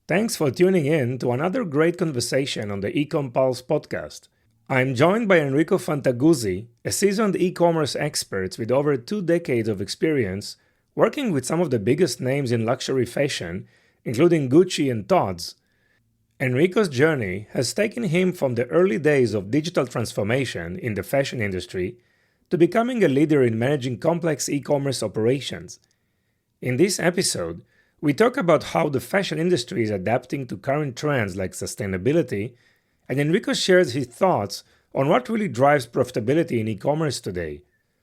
Thanks for tuning in to another great conversation on the Ecom Pulse podcast. I'm joined by Enrico Fantaguzzi, a seasoned e-commerce expert with over 2 decades of experience working with some of the biggest names in luxury fashion, including Gucci and Tod's. Enrico's journey has taken him from the early days of digital transformation in the fashion industry to becoming a leader in managing complex e-commerce operations. In this episode, we talk about how the fashion industry is adapting to current trends like sustainability, and Enrico shares his thoughts on what really drives profitability in e-commerce today.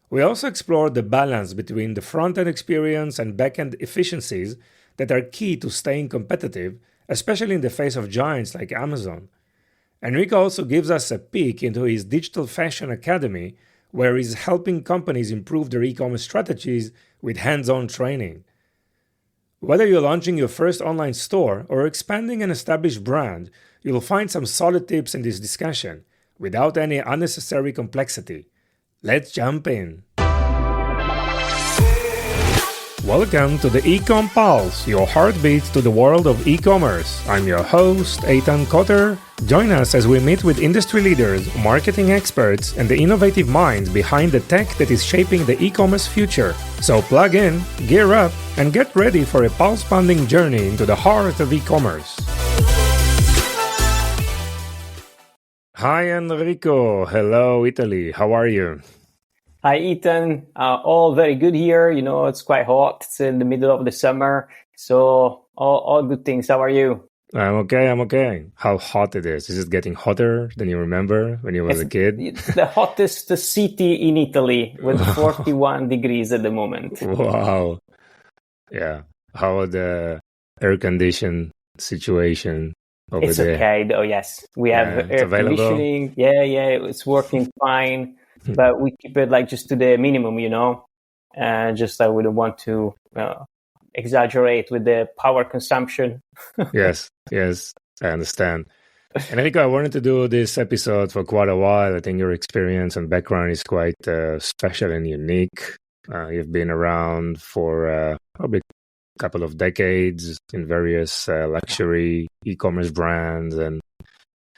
We also explore the balance between the front-end experience and back-end efficiencies that are key to staying competitive, especially in the face of giants like Amazon. Enrico also gives us a peek into his Digital Fashion Academy, where he's helping companies improve their e-commerce strategies with hands-on training. Whether you're launching your first online store or expanding an established brand, you'll find some solid tips in this discussion, without any unnecessary complexity. Let's jump in. Welcome to the Ecom Pulse, your heartbeat to the world of e-commerce. I'm your host, Eitan Kotter. Join us as we meet with industry leaders, marketing experts, and the innovative minds behind the tech that is shaping the e-commerce future. So plug in, gear up, and get ready for a pulse-pounding journey into the heart of e-commerce. Hi Enrico, hello Italy, how are you? Hi, Ethan. All very good here. You know, it's quite hot. It's in the middle of the summer. So all good things. How are you? I'm okay. How hot it is? Is it getting hotter than you remember when you were a kid? It's the hottest city in Italy with 41 degrees at the moment. Wow. Yeah. How are the air conditioned situation over It's there? okay, though. Yes, we have air conditioning. Yeah, it's working fine. But we keep it like just to the minimum, you know, just that we don't want to exaggerate with the power consumption. Yes, I understand. Enrico, I wanted to do this episode for quite a while. I think your experience and background is quite special and unique. You've been around for probably a couple of decades in various luxury e-commerce brands and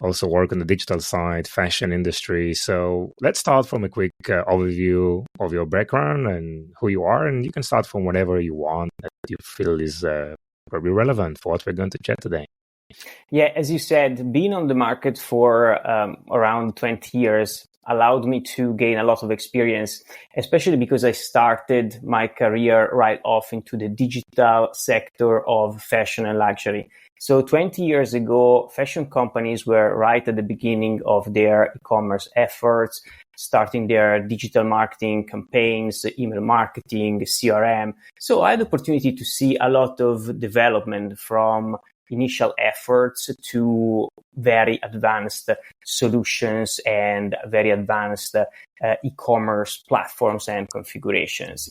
also work on the digital side, fashion industry. So let's start from a quick overview of your background and who you are. And you can start from whatever you want that you feel is probably relevant for what we're going to chat today. Yeah, as you said, being on the market for around 20 years allowed me to gain a lot of experience, especially because I started my career right off into the digital sector of fashion and luxury. So 20 years ago, fashion companies were right at the beginning of their e-commerce efforts, starting their digital marketing campaigns, email marketing, CRM. So I had the opportunity to see a lot of development from initial efforts to very advanced solutions and very advanced e-commerce platforms and configurations.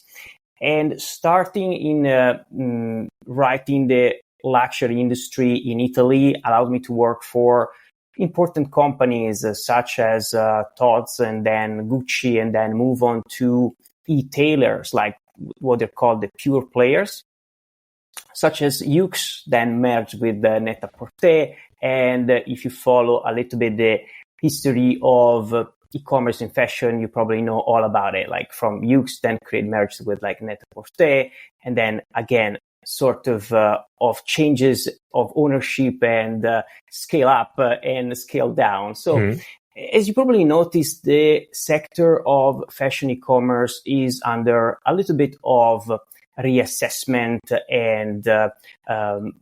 And starting in writing the luxury industry in Italy allowed me to work for important companies such as Tod's and then Gucci, and then move on to e-tailers like what they're called the pure players, such as Yoox, then merged with Net-a-Porter. And if you follow a little bit the history of e-commerce in fashion, you probably know all about it. Like from Yoox, then merged with like Net-a-Porter, and then again, sort of changes of ownership and scale up and scale down. So as you probably noticed, the sector of fashion e-commerce is under a little bit of reassessment and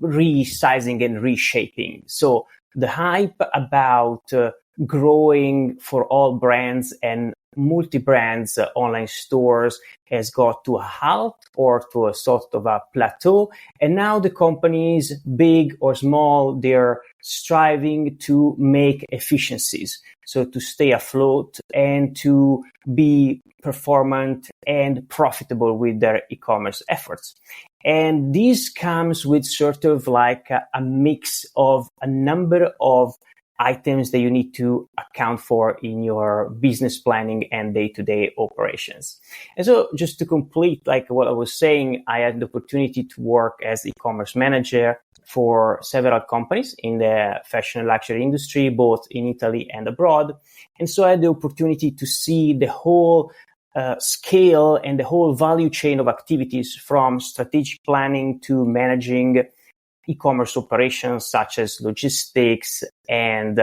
resizing and reshaping. So the hype about growing for all brands and multi-brands online stores has got to a halt or to a sort of a plateau. And now the companies, big or small, they're striving to make efficiencies. So to stay afloat and to be performant and profitable with their e-commerce efforts. And this comes with sort of like a mix of a number of items that you need to account for in your business planning and day-to-day operations. And so just to complete like what I was saying, I had the opportunity to work as e-commerce manager for several companies in the fashion and luxury industry, both in Italy and abroad. And so I had the opportunity to see the whole scale and the whole value chain of activities, from strategic planning to managing e-commerce operations such as logistics and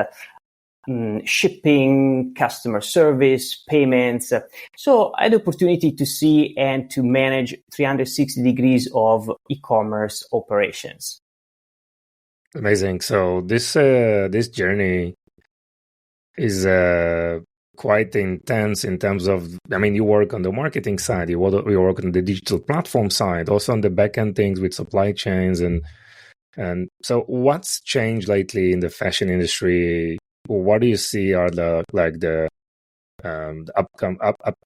shipping, customer service, payments. So I had the opportunity to see and to manage 360 degrees of e-commerce operations. Amazing. So this journey is quite intense in terms of, I mean, you work on the marketing side, you work on the digital platform side, also on the back-end things with supply chains. And so what's changed lately in the fashion industry? What do you see are the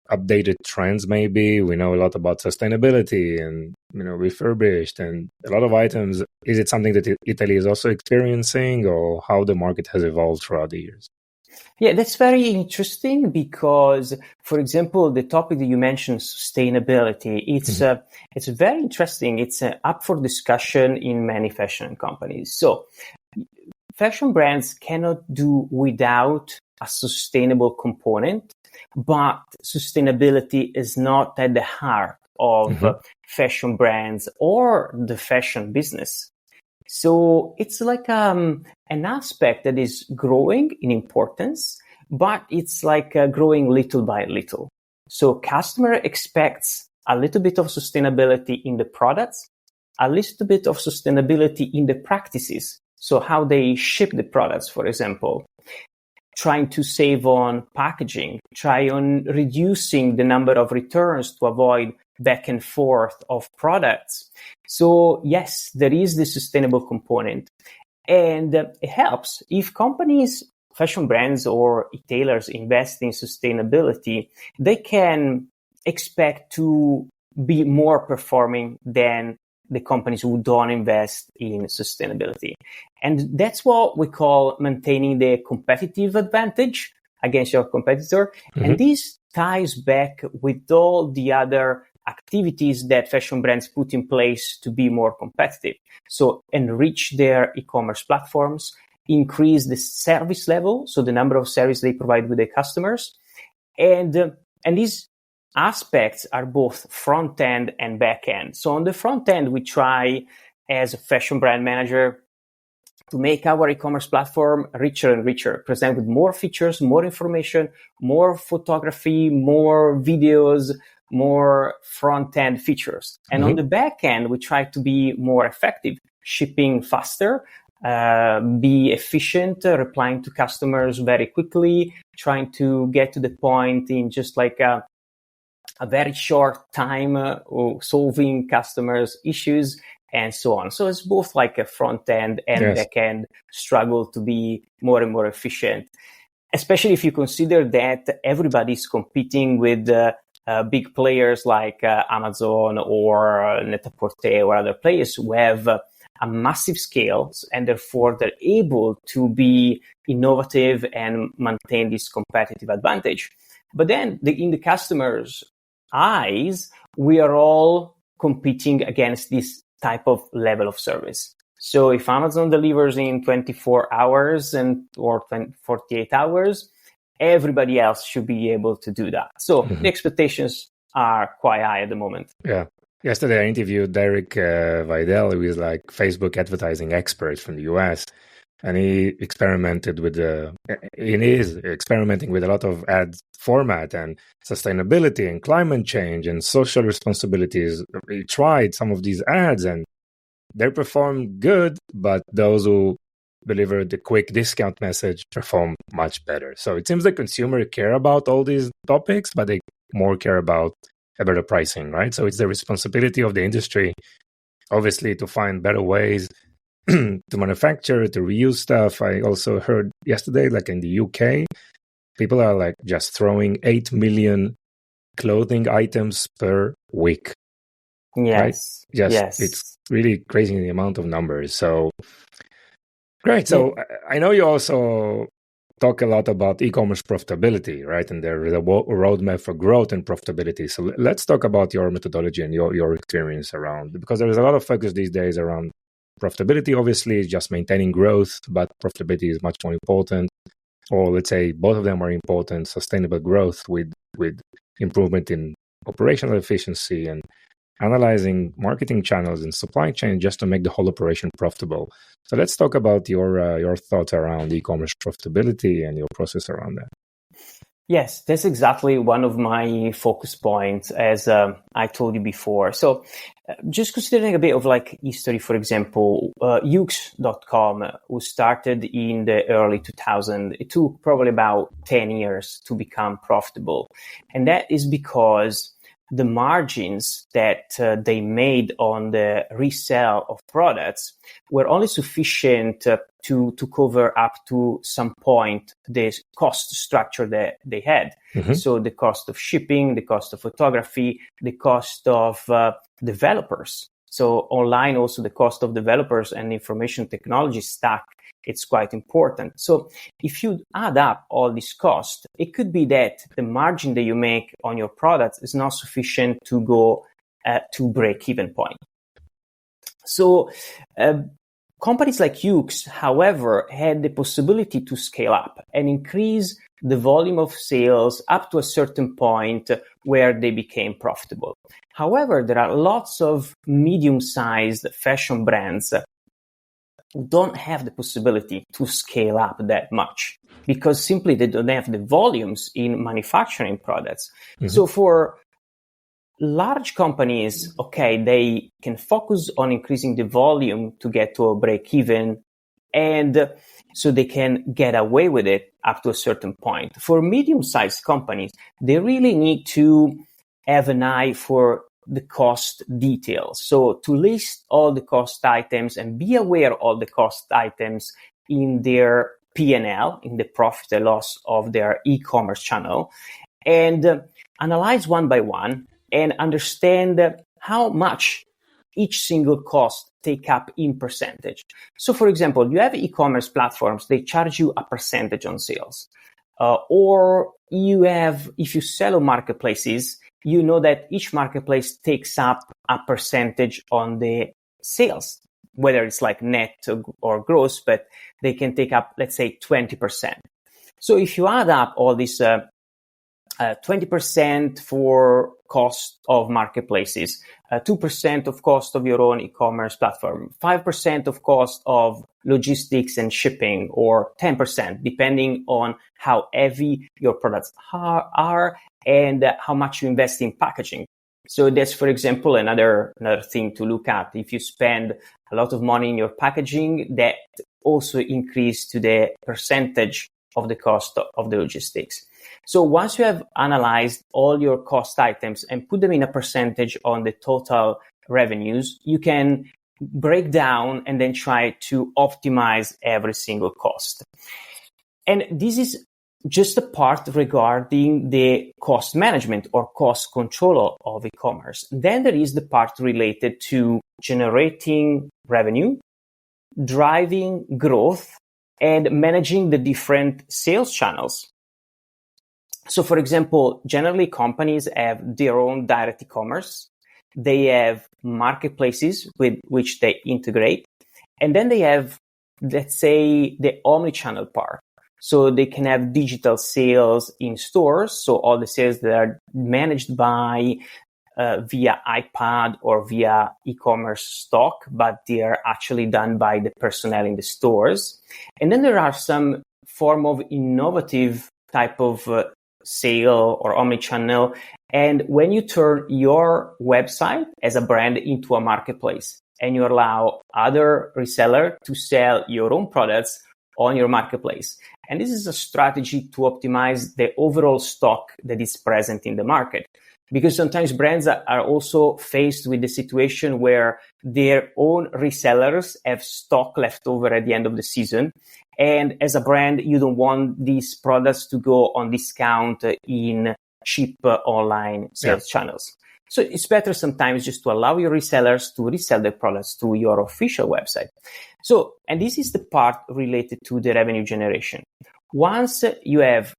updated trends? Maybe we know a lot about sustainability and refurbished and a lot of items. Is it something that Italy is also experiencing, or how the market has evolved throughout the years? Yeah, that's very interesting because, for example, the topic that you mentioned, sustainability, it's very interesting. It's up for discussion in many fashion companies. So fashion brands cannot do without a sustainable component, but sustainability is not at the heart of fashion brands or the fashion business. So it's like an aspect that is growing in importance, but it's like growing little by little. So customer expects a little bit of sustainability in the products, a little bit of sustainability in the practices. So how they ship the products, for example, trying to save on packaging, try on reducing the number of returns to avoid back and forth of products. So yes, there is the sustainable component, and it helps if companies, fashion brands or retailers invest in sustainability, they can expect to be more performing than the companies who don't invest in sustainability. And that's what we call maintaining the competitive advantage against your competitor. And this ties back with all the other activities that fashion brands put in place to be more competitive. So enrich their e-commerce platforms, increase the service level, so the number of services they provide with their customers. And these aspects are both front end and back end. So on the front end, we try as a fashion brand manager to make our e-commerce platform richer and richer, present with more features, more information, more photography, more videos, more front-end features. And on the back end, we try to be more effective, shipping faster, be efficient, replying to customers very quickly, trying to get to the point in just like a very short time, solving customers' issues, and so on. So it's both like a front-end and back-end struggle to be more and more efficient, especially if you consider that everybody's competing with big players like Amazon or Net-a-Porter or other players who have a massive scale, and therefore they're able to be innovative and maintain this competitive advantage. But then in the customer's eyes, we are all competing against this type of level of service. So if Amazon delivers in 24 hours or 48 hours, everybody else should be able to do that. So the expectations are quite high at the moment. Yeah. Yesterday I interviewed Derek Vidal, who is like Facebook advertising expert from the US. And he is experimenting with a lot of ad format and sustainability and climate change and social responsibilities. He tried some of these ads and they perform good, but those who deliver the quick discount message perform much better. So it seems like consumers care about all these topics, but they more care about better pricing, right? So it's the responsibility of the industry, obviously, to find better ways to manufacture, to reuse stuff. I also heard yesterday, like in the UK, people are like just throwing 8 million clothing items per week. Yes. Right? It's really crazy the amount of numbers. So Great. So I know you also talk a lot about e-commerce profitability, right? And there is a roadmap for growth and profitability. So let's talk about your methodology and your experience around, because there is a lot of focus these days around profitability. Obviously, just maintaining growth, but profitability is much more important. Or let's say both of them are important. Sustainable growth with improvement in operational efficiency and analyzing marketing channels and supply chain just to make the whole operation profitable. So let's talk about your thoughts around e-commerce profitability and your process around that. Yes, that's exactly one of my focus points, as I told you before. So just considering a bit of like history, for example, Yoox.com was started in the early 2000s. It took probably about 10 years to become profitable. And that is because the margins that they made on the resale of products were only sufficient to cover up to some point the cost structure that they had. Mm-hmm. So the cost of shipping, the cost of photography, the cost of developers. So online also the cost of developers and information technology stack, it's quite important. So if you add up all these costs, it could be that the margin that you make on your products is not sufficient to go to break-even point. So companies like Yoox, however, had the possibility to scale up and increase the volume of sales up to a certain point where they became profitable. However, there are lots of medium-sized fashion brands who don't have the possibility to scale up that much because simply they don't have the volumes in manufacturing products. Mm-hmm. So for large companies, okay, they can focus on increasing the volume to get to a break even, and so they can get away with it up to a certain point. For medium-sized companies, they really need to have an eye for the cost details. So to list all the cost items and be aware of all the cost items in their P&L, in the profit and loss of their e-commerce channel, and analyze one by one and understand how much each single cost take up in percentage. So for example, you have e-commerce platforms, they charge you a percentage on sales. Or you have, if you sell on marketplaces, you know that each marketplace takes up a percentage on the sales, whether it's like net or gross, but they can take up, let's say, 20%. So if you add up all this 20% for cost of marketplaces, 2% of cost of your own e-commerce platform, 5% of cost of logistics and shipping, or 10%, depending on how heavy your products are and how much you invest in packaging. So that's, for example, another thing to look at. If you spend a lot of money in your packaging, that also increase to the percentage of the cost of the logistics. So once you have analyzed all your cost items and put them in a percentage on the total revenues, you can break down and then try to optimize every single cost. And this is just a part regarding the cost management or cost control of e-commerce. Then there is the part related to generating revenue, driving growth, and managing the different sales channels. So, for example, generally companies have their own direct e-commerce. They have marketplaces with which they integrate. And then they have, let's say, the omni-channel part. So they can have digital sales in stores. So all the sales that are managed by via iPad or via e-commerce stock, but they are actually done by the personnel in the stores. And then there are some form of innovative type of sale or omnichannel. And when you turn your website as a brand into a marketplace and you allow other resellers to sell your own products on your marketplace. And this is a strategy to optimize the overall stock that is present in the market. Because sometimes brands are also faced with the situation where their own resellers have stock left over at the end of the season. And as a brand, you don't want these products to go on discount in cheap online sales channels. So it's better sometimes just to allow your resellers to resell their products to your official website. So, and this is the part related to the revenue generation. Once you have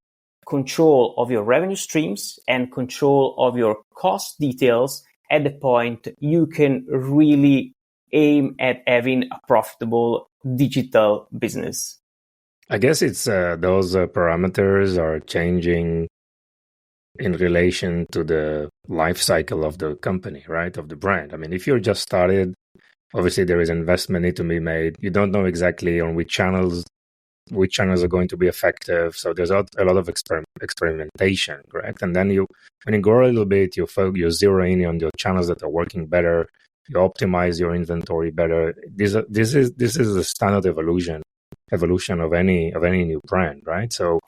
control of your revenue streams and control of your cost details, at the point you can really aim at having a profitable digital business. I guess it's those parameters are changing in relation to the life cycle of the company, right? Of the brand. I mean, if you're just started, obviously there is investment need to be made. You don't know exactly on which channels are going to be effective. So there's a lot of experimentation, correct? And then when you grow a little bit, you zero in on your channels that are working better. You optimize your inventory better. This is the standard evolution of any new brand, right? So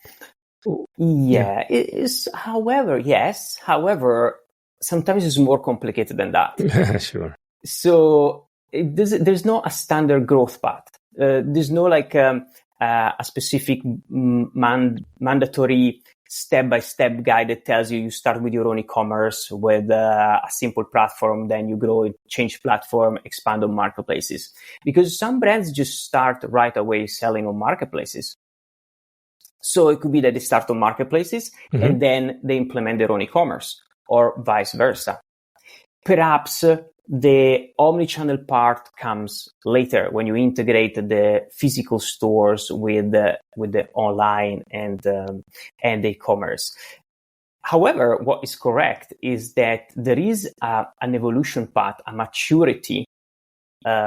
yeah. It is. However, sometimes it's more complicated than that. Sure. So there's no a standard growth path. There's no like a specific mandatory step-by-step guide that tells you start with your own e-commerce with a simple platform, then you grow, change platform, expand on marketplaces. Because some brands just start right away selling on marketplaces. So it could be that they start on marketplaces and then they implement their own e-commerce, or vice versa. Perhaps the omnichannel part comes later when you integrate the physical stores with the online and the e-commerce. However, what is correct is that there is an evolution path, a maturity,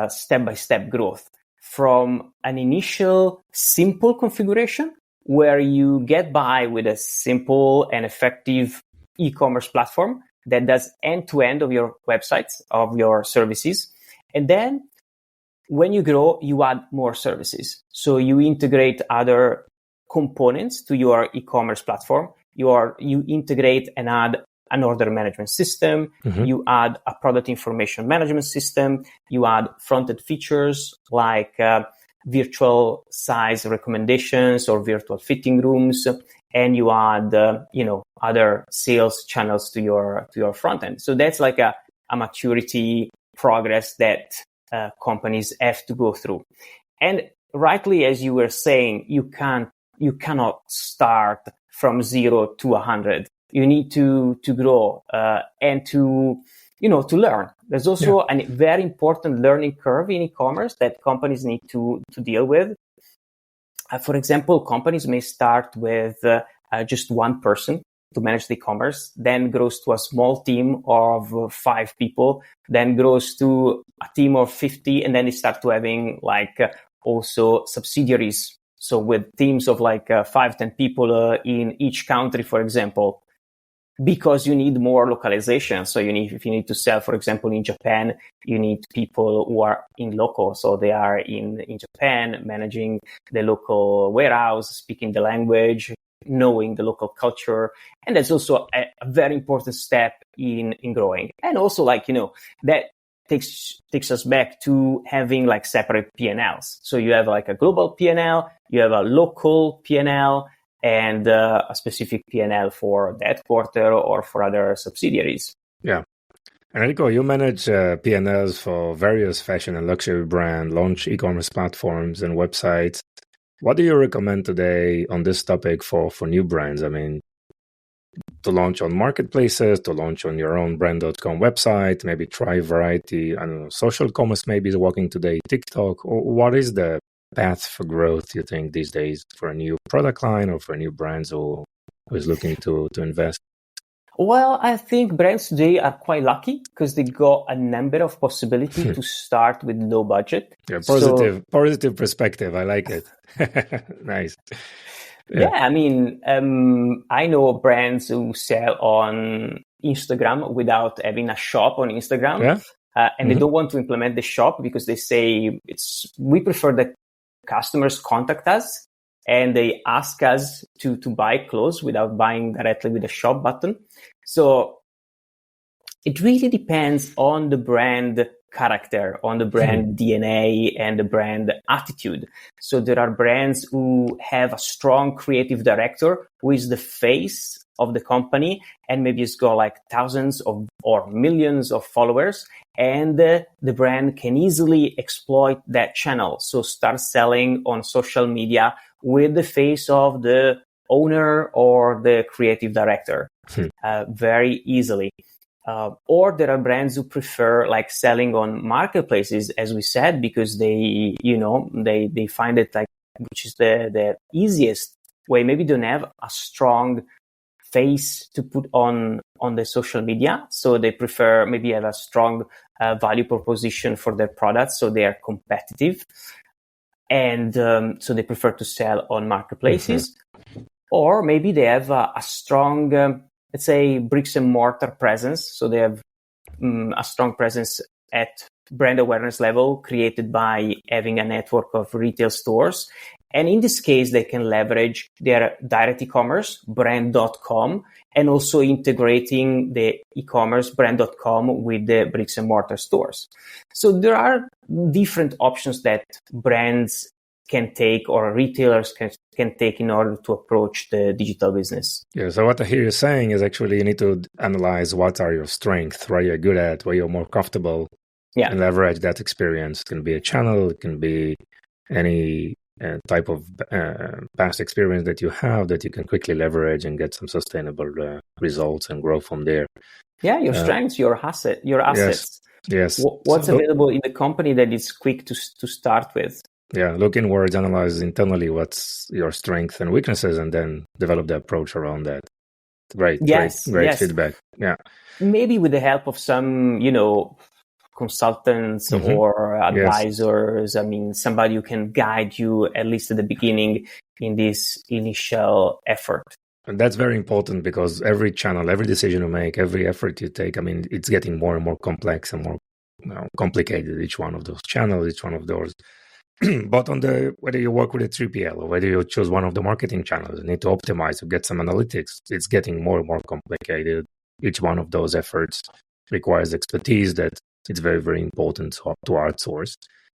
step-by-step growth from an initial simple configuration where you get by with a simple and effective e-commerce platform that does end-to-end of your websites, of your services. And then when you grow, you add more services. So you integrate other components to your e-commerce platform. You integrate and add an order management system. You add a product information management system. You add front-end features like virtual size recommendations or virtual fitting rooms. And you add, other sales channels to your front end. So that's like a maturity progress that companies have to go through. And rightly, as you were saying, you cannot start from 0 to 100. You need to grow and to learn. There's also a very important learning curve in e-commerce that companies need to deal with. For example, companies may start with just one person to manage the e-commerce, then grows to a small team of 5 people, then grows to a team of 50, and then they start to having also subsidiaries. So with teams of 5-10 people in each country, for example, because you need more localization. So if you need to sell, for example, in Japan, you need people who are in local. So they are in Japan, managing the local warehouse, speaking the language, knowing the local culture. And that's also a very important step in growing. And also that takes us back to having separate P&Ls. So you have a global P&L, you have a local P&L, and a specific P&L for that quarter or for other subsidiaries. Yeah. Enrico, you manage P&Ls for various fashion and luxury brand launch e-commerce platforms and websites. What do you recommend today on this topic for new brands? I mean, to launch on marketplaces, to launch on your own brand.com website, maybe try variety, social commerce maybe is working today, TikTok, or what is the path for growth, you think, these days for a new product line or for new brands who is looking to invest? Well, I think brands today are quite lucky because they got a number of possibilities to start with low budget. Yeah, positive perspective. I like it. Nice. Yeah, I mean, I know brands who sell on Instagram without having a shop on Instagram. Yeah. And they don't want to implement the shop because they say we prefer that customers contact us and they ask us to buy clothes without buying directly with the shop button. So it really depends on the brand character, on the brand DNA and the brand attitude. So there are brands who have a strong creative director who is the face of the company, and maybe it's got like thousands of or millions of followers, and the brand can easily exploit that channel. So start selling on social media with the face of the owner or the creative director very easily. Or there are brands who prefer like selling on marketplaces, as we said, because they find it like, which is the easiest way. Maybe don't have a strong face to put on the social media. So they prefer maybe have a strong value proposition for their products. So they are competitive. And so they prefer to sell on marketplaces. Or maybe they have a strong, let's say, bricks and mortar presence. So they have a strong presence at brand awareness level created by having a network of retail stores. And in this case, they can leverage their direct e-commerce, brand.com, and also integrating the e-commerce brand.com with the bricks and mortar stores. So there are different options that brands can take or retailers can take in order to approach the digital business. Yeah, so what I hear you saying is actually you need to analyze what are your strengths, what you're good at, where you're more comfortable, and leverage that experience. It can be a channel, it can be any type of past experience that you have that you can quickly leverage and get some sustainable results and grow from there. Yeah, your strengths, your assets. Yes. What's available in the company that is quick to start with? Yeah, look inwards, analyze internally what's your strengths and weaknesses, and then develop the approach around that. Great feedback. Yeah. Maybe with the help of some, consultants or advisors. I mean, somebody who can guide you, at least at the beginning, in this initial effort. And that's very important because every channel, every decision you make, every effort you take, I mean, it's getting more and more complex and more complicated, each one of those channels, each one of those. But whether you work with a 3PL or whether you choose one of the marketing channels, you need to optimize to get some analytics. It's getting more and more complicated. Each one of those efforts requires expertise that it's very, very important to outsource.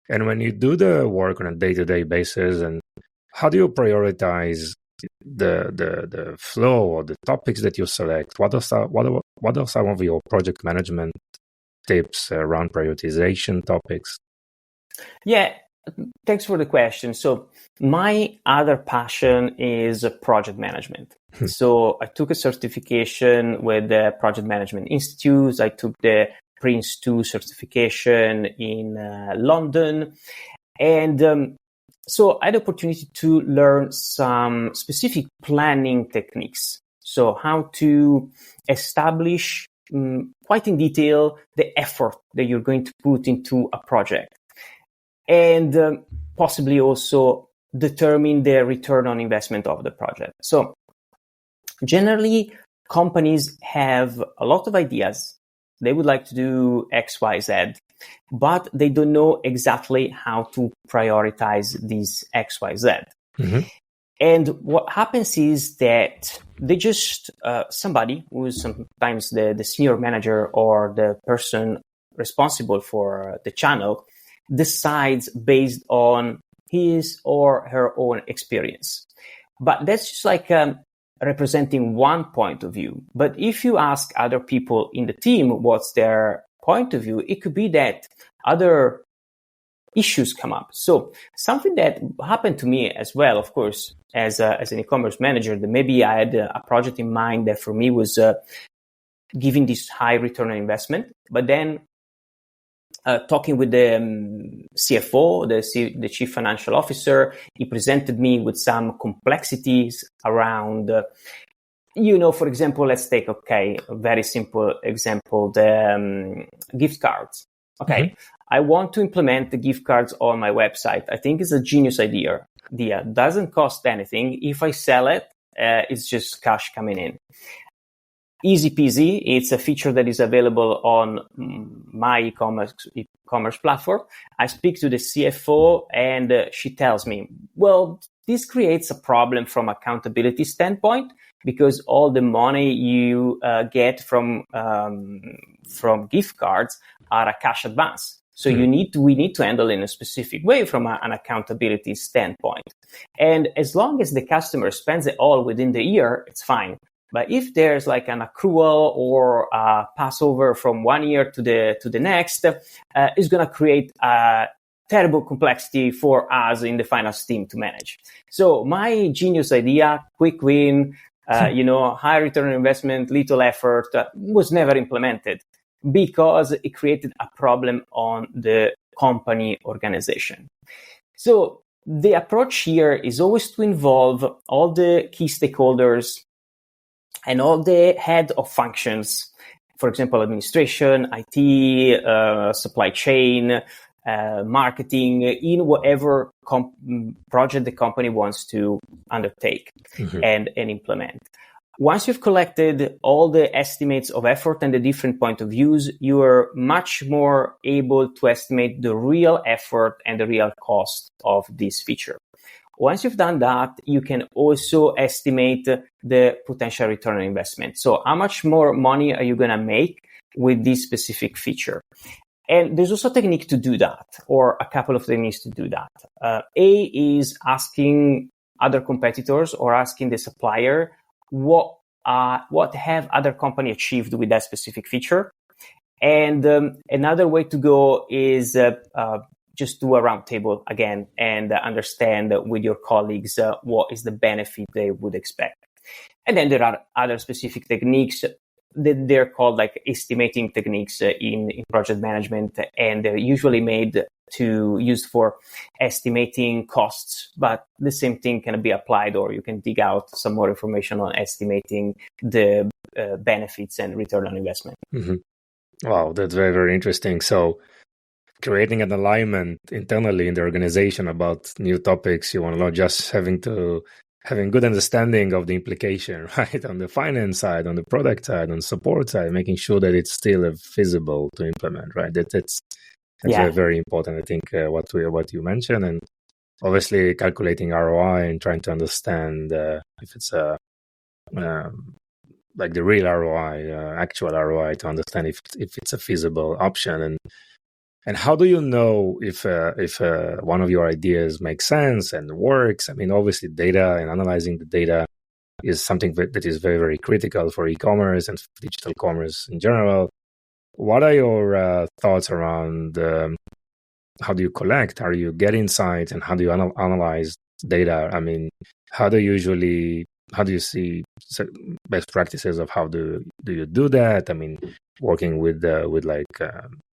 And when you do the work on a day-to-day basis, and how do you prioritize the flow or the topics that you select? What are some of your project management tips around prioritization topics? Yeah. Thanks for the question. So my other passion is project management. So I took a certification with the Project Management Institute. I took the Prince 2 certification in London. And so I had the opportunity to learn some specific planning techniques. So how to establish quite in detail the effort that you're going to put into a project. And possibly also determine the return on investment of the project. So generally, companies have a lot of ideas. They would like to do X, Y, Z, but they don't know exactly how to prioritize these X, Y, Z. And what happens is that they just, somebody who is sometimes the senior manager or the person responsible for the channel decides based on his or her own experience. But that's just like representing one point of view. But if you ask other people in the team what's their point of view, it could be that other issues come up. So something that happened to me as well, of course, as an e-commerce manager, that maybe I had a project in mind that for me was giving this high return on investment, but then talking with the CFO, the Chief Financial Officer, he presented me with some complexities around, for example, let's take, a very simple example, the gift cards. Okay, I want to implement the gift cards on my website. I think it's a genius idea. Doesn't cost anything. If I sell it, it's just cash coming in. Easy peasy. It's a feature that is available on my e-commerce platform. I speak to the CFO and she tells me, well, this creates a problem from accountability standpoint because all the money you get from gift cards are a cash advance. So we need to handle in a specific way from an accountability standpoint. And as long as the customer spends it all within the year, it's fine. But if there's like an accrual or a passover from one year to the next, it's going to create a terrible complexity for us in the finance team to manage. So my genius idea, quick win, high return on investment, little effort, was never implemented because it created a problem on the company organization. So the approach here is always to involve all the key stakeholders and all the head of functions, for example, administration, IT, supply chain, marketing, in whatever project the company wants to undertake and implement. Once you've collected all the estimates of effort and the different point of views, you are much more able to estimate the real effort and the real cost of this feature. Once you've done that, you can also estimate the potential return on investment. So how much more money are you going to make with this specific feature? And there's also a technique to do that, or a couple of techniques to do that. A is asking other competitors or asking the supplier what have other companies achieved with that specific feature. And another way to go is just do a roundtable again and understand with your colleagues what is the benefit they would expect. And then there are other specific techniques that they're called like estimating techniques in project management, and they're usually used for estimating costs, but the same thing can be applied, or you can dig out some more information on estimating the benefits and return on investment. Wow, that's very, very interesting. So creating an alignment internally in the organization about new topics, you want to know, just having good understanding of the implication, right? On the finance side, on the product side, on the support side, making sure that it's still feasible to implement, right? That's very, very important. I think what you mentioned, and obviously calculating ROI and trying to understand if it's like the real ROI, actual ROI, to understand if it's a feasible option. And how do you know if one of your ideas makes sense and works? I mean, obviously, data and analyzing the data is something that is very, very critical for e-commerce and digital commerce in general. What are your thoughts around how do you collect? How do you get insights, and how do you analyze data? I mean, how do you see best practices of how do you do that? I mean, working with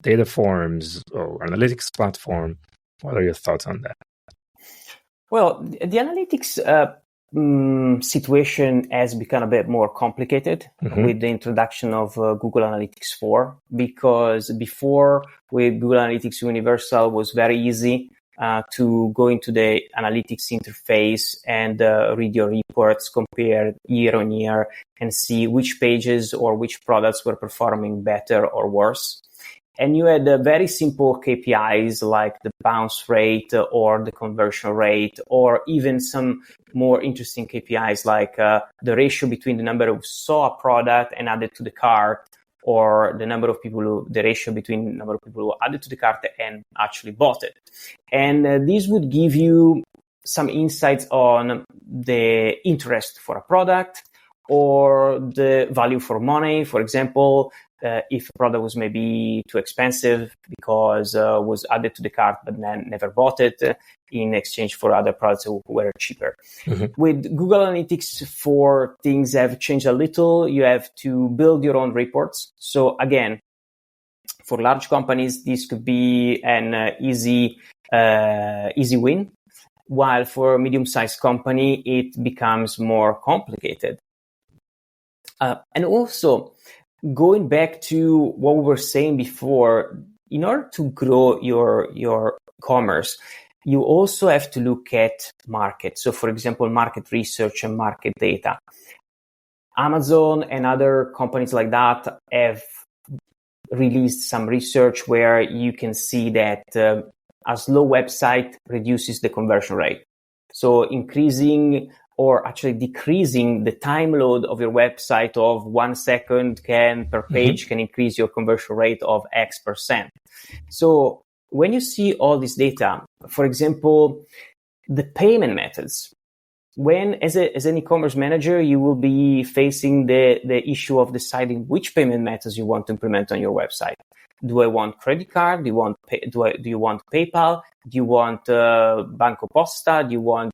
data forms or analytics platform. What are your thoughts on that? Well, the analytics situation has become a bit more complicated with the introduction of Google Analytics 4, because before with Google Analytics Universal was very easy to go into the analytics interface and read your reports, compare year on year, and see which pages or which products were performing better or worse. And you had very simple KPIs like the bounce rate or the conversion rate, or even some more interesting KPIs like the ratio between the number who saw a product and added to the cart, or the ratio between the number of people who added to the cart and actually bought it. And this would give you some insights on the interest for a product or the value for money. For example, if a product was maybe too expensive because was added to the cart but then never bought it in exchange for other products who were cheaper. With Google Analytics 4, things have changed a little. You have to build your own reports. So again, for large companies, this could be an easy win, while for a medium-sized company, it becomes more complicated. And also, going back to what we were saying before, in order to grow your commerce, you also have to look at market. So, for example, market research and market data. Amazon and other companies like that have released some research where you can see that a slow website reduces the conversion rate. So increasing or actually decreasing the time load of your website of 1 second per page can increase your conversion rate of X%. So when you see all this data, for example, the payment methods, when as an e-commerce manager, you will be facing the issue of deciding which payment methods you want to implement on your website. Do I want credit card? Do you want PayPal? Do you want Banco Posta? Do you want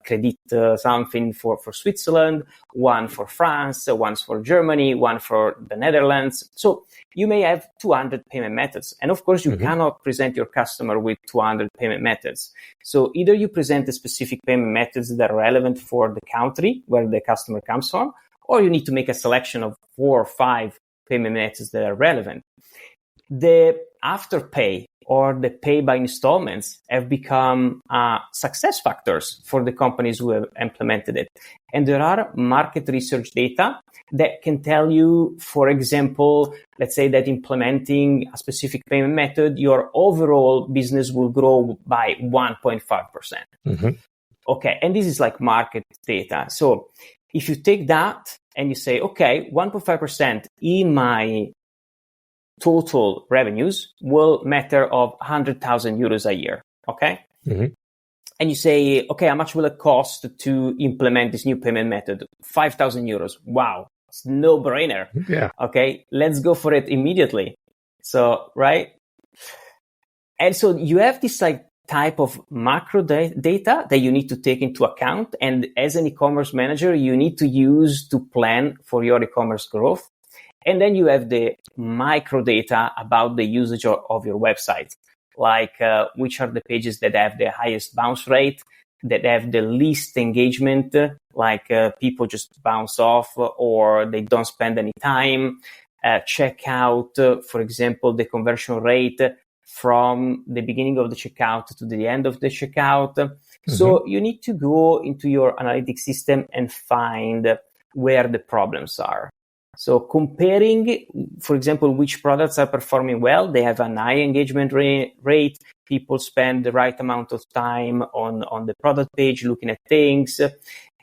Credit something for Switzerland? One for France, one for Germany, one for the Netherlands. So you may have 200 payment methods. And of course, you cannot present your customer with 200 payment methods. So either you present the specific payment methods that are relevant for the country where the customer comes from, or you need to make a selection of 4 or 5 payment methods that are relevant. The Afterpay or the pay by installments have become success factors for the companies who have implemented it. And there are market research data that can tell you, for example, let's say that implementing a specific payment method, your overall business will grow by 1.5%. Okay, and this is like market data. So if you take that and you say, okay, 1.5% in my total revenues will matter of 100,000 euros a year. Okay. And you say, okay, how much will it cost to implement this new payment method? 5,000 euros. Wow. It's no brainer. Yeah. Okay. Let's go for it immediately. So, right. And so you have this like type of macro data that you need to take into account. And as an e-commerce manager, you need to use to plan for your e-commerce growth. And then you have the micro data about the usage of your website, like which are the pages that have the highest bounce rate, that have the least engagement, like people just bounce off or they don't spend any time. Check out, for example, the conversion rate from the beginning of the checkout to the end of the checkout. So you need to go into your analytics system and find where the problems are. So comparing, for example, which products are performing well, they have an high engagement rate, people spend the right amount of time on the product page looking at things,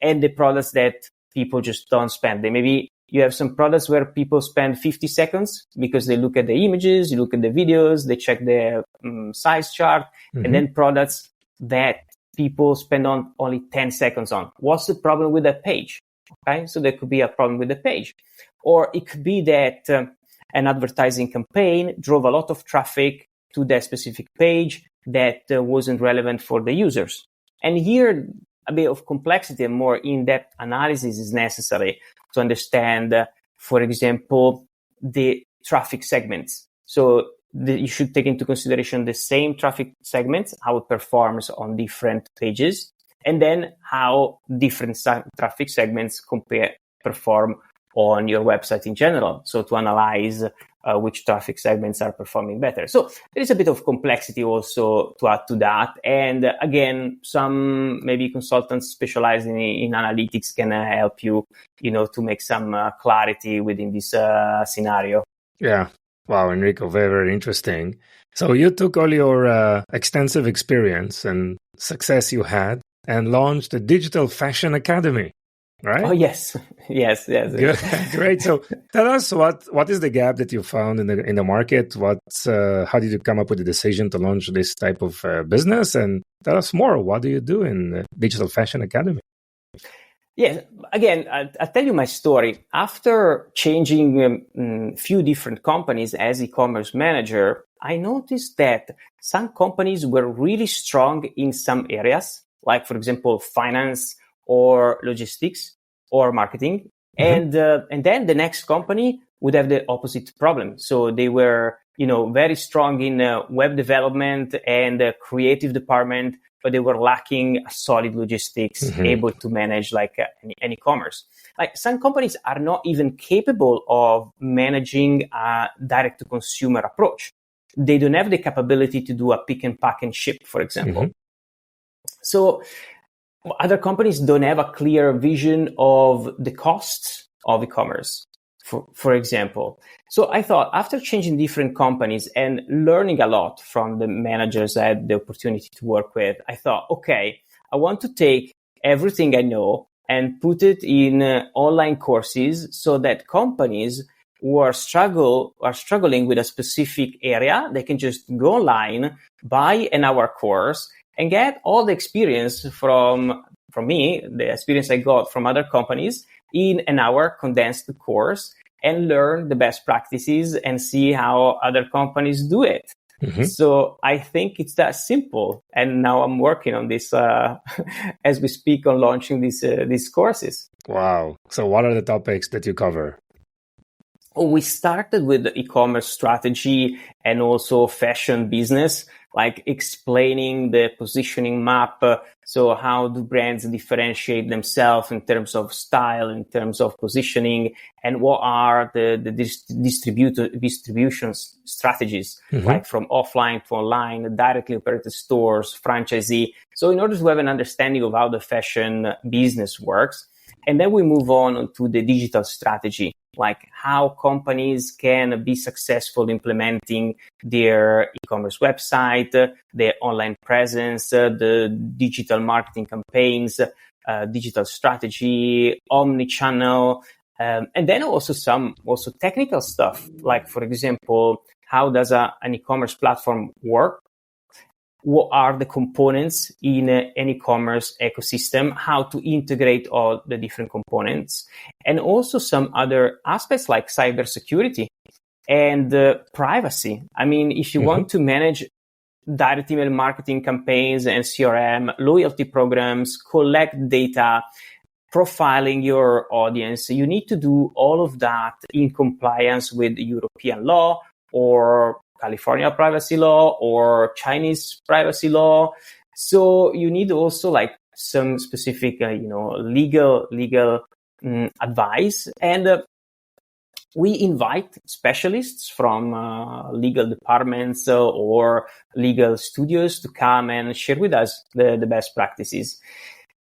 and the products that people just don't spend. Maybe you have some products where people spend 50 seconds because they look at the images, you look at the videos, they check the size chart, and then products that people spend on only 10 seconds on. What's the problem with that page? Okay, so there could be a problem with the page. Or it could be that an advertising campaign drove a lot of traffic to that specific page that wasn't relevant for the users. And here, a bit of complexity and more in-depth analysis is necessary to understand, for example, the traffic segments. So you should take into consideration the same traffic segments, how it performs on different pages, and then how different traffic segments perform on your website in general. So to analyze which traffic segments are performing better. So there is a bit of complexity also to add to that. And again, some maybe consultants specializing in analytics can help you, to make some clarity within this scenario. Yeah. Wow, Enrico, very, very interesting. So you took all your extensive experience and success you had and launched a Digital Fashion Academy, right? Oh, yes. Yes. Great. So tell us what is the gap that you found in the market? How did you come up with the decision to launch this type of business? And tell us more. What do you do in Digital Fashion Academy? Yes. Again, I'll tell you my story. After changing a few different companies as e-commerce manager, I noticed that some companies were really strong in some areas, like, for example, finance or logistics or marketing. And then the next company would have the opposite problem. So they were, very strong in web development and creative department, but they were lacking a solid logistics, able to manage like an e-commerce. Like some companies are not even capable of managing a direct to consumer approach. They don't have the capability to do a pick and pack and ship, for example. So other companies don't have a clear vision of the costs of e-commerce, for example. So I thought after changing different companies and learning a lot from the managers I had the opportunity to work with, I thought, okay, I want to take everything I know and put it in online courses so that companies who are struggling with a specific area, they can just go online, buy an hour course, and get all the experience from from me, the experience I got from other companies in an hour condensed course and learn the best practices and see how other companies do it. Mm-hmm. So I think it's that simple. And now I'm working on this as we speak on launching these courses. Wow. So what are the topics that you cover? We started with the e-commerce strategy and also fashion business, like explaining the positioning map. So how do brands differentiate themselves in terms of style, in terms of positioning, and what are the distribution strategies, like from offline to online, directly operated stores, franchisee. So in order to have an understanding of how the fashion business works, and then we move on to the digital strategy, like how companies can be successful implementing their e-commerce website, their online presence, the digital marketing campaigns, digital strategy, omni-channel, and then also some technical stuff, like, for example, how does an e-commerce platform work? What are the components in an e-commerce ecosystem, how to integrate all the different components, and also some other aspects like cybersecurity and privacy. I mean, if you want to manage direct email marketing campaigns and CRM, loyalty programs, collect data, profiling your audience, you need to do all of that in compliance with European law or California privacy law or Chinese privacy law. So you need also like some specific, legal advice. And we invite specialists from legal departments or legal studios to come and share with us the best practices.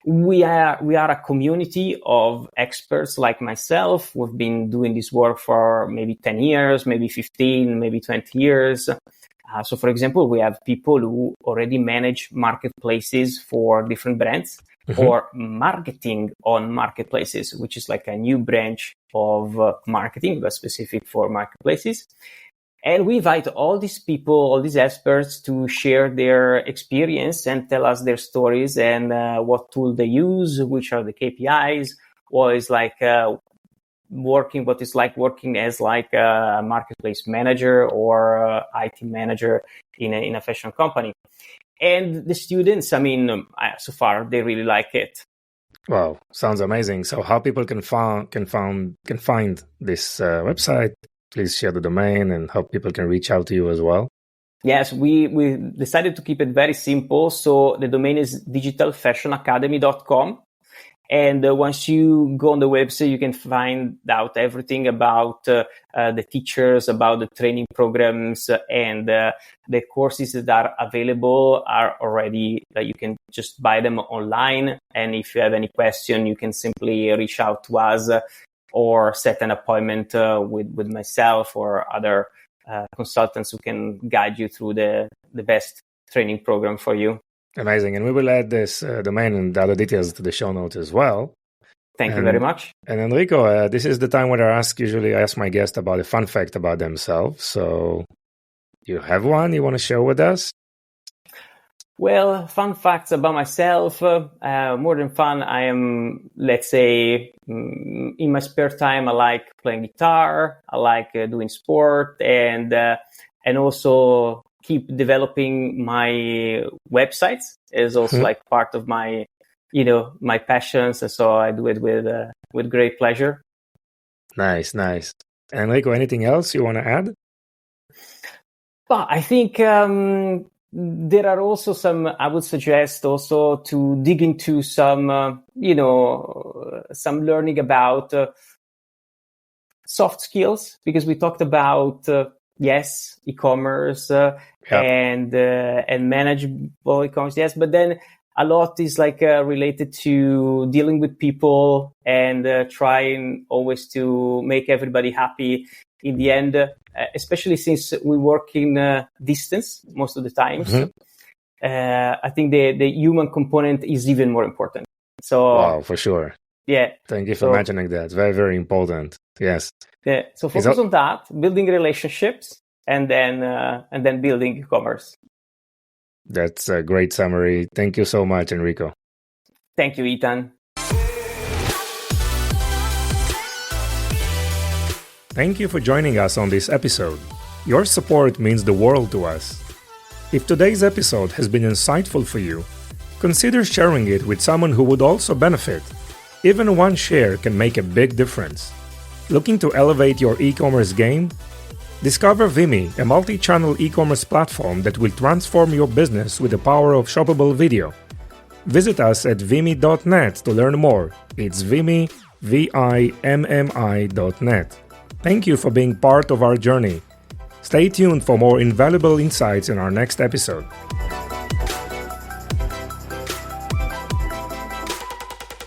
We are a community of experts like myself. We've been doing this work for maybe 10 years, maybe 15, maybe 20 years. So, for example, we have people who already manage marketplaces for different brands or marketing on marketplaces, which is like a new branch of marketing, but specific for marketplaces. And we invite all these people, all these experts to share their experience and tell us their stories and what tool they use, which are the KPIs, what it's like working as like a marketplace manager or IT manager in a fashion company. And the students, I mean, so far they really like it. Wow, sounds amazing. So how people can find this website? Please share the domain and how people can reach out to you as well. Yes, we decided to keep it very simple. So the domain is digitalfashionacademy.com. And once you go on the website, you can find out everything about the teachers, about the training programs, and the courses that are available are already, you can just buy them online. And if you have any question, you can simply reach out to us or set an appointment with myself or other consultants who can guide you through the best training program for you. Amazing. And we will add this domain and the other details to the show notes as well. Thank you very much. And Enrico, this is the time where I ask my guest about a fun fact about themselves. So you have one you want to share with us? Well, fun facts about myself, more than fun, I am, let's say, in my spare time, I like playing guitar, I like doing sport, and also keep developing my websites is also like part of my, my passions. And so I do it with great pleasure. Nice. Enrico, anything else you want to add? Well, I think there are also some, I would suggest also to dig into some, some learning about soft skills, because we talked about, yes, e-commerce and manageable e-commerce, yes, but then a lot is like related to dealing with people and trying always to make everybody happy in the end, especially since we work in distance most of the times. I think the human component is even more important. So, wow, for sure. Yeah. Thank you for mentioning that. It's very, very important. Yes. Yeah. So focus on that, building relationships, and then building e-commerce. That's a great summary. Thank you so much, Enrico. Thank you, Ethan. Thank you for joining us on this episode. Your support means the world to us. If today's episode has been insightful for you, consider sharing it with someone who would also benefit. Even one share can make a big difference. Looking to elevate your e-commerce game? Discover Vimy, a multi-channel e-commerce platform that will transform your business with the power of shoppable video. Visit us at vimy.net to learn more. It's Vimy, VIMMI.net. Thank you for being part of our journey. Stay tuned for more invaluable insights in our next episode.